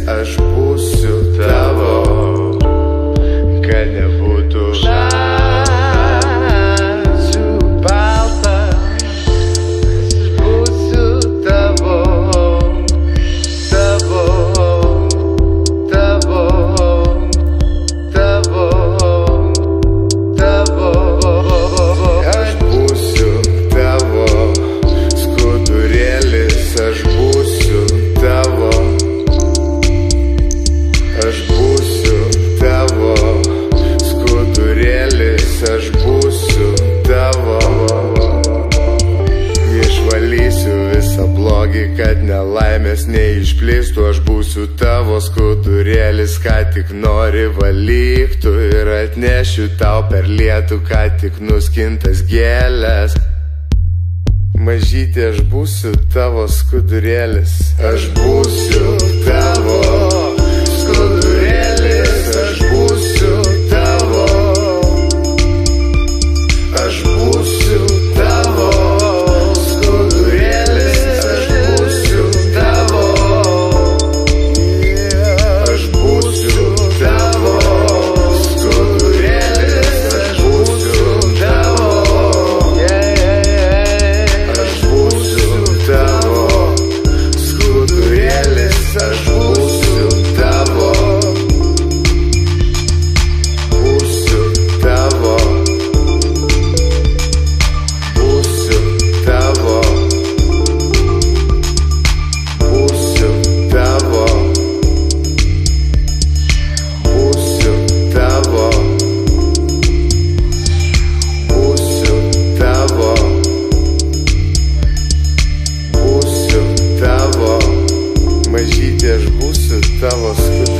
aš būsiu tavo, kad nebūtų žalių balta. Aš būsiu tavo, tavo, tavo, tavo, tavo. Aš būsiu tavo skudurėlis, aš būsiu tavo. Aš būsiu tavo skudurėlis, aš būsiu tavo. Išvalysiu visą blogį, kad nelaimės neišplistų. Aš būsiu tavo skudurėlis, ką tik nori valyk tu. Ir atnešiu tau per lietų, ką tik nuskintas gėlės. Mažytė, aš būsiu tavo skudurėlis. Aš būsiu tavo skudurėlis, aš būsiu tavo. Aš būsiu tavo skudurėlis, aš būsiu tavo. Aš būsiu tavo skudurėlis, aš būsiu tavo. Aš būsiu tavo skudurėlis, aš būsiu tavo. Būsiu tavo. Būsiu tavo. Būsiu tavo. Būsiu tavo. Būsiu tavo. Būsiu tavo. Mažytė, aš būsiu tavo skudurėlis.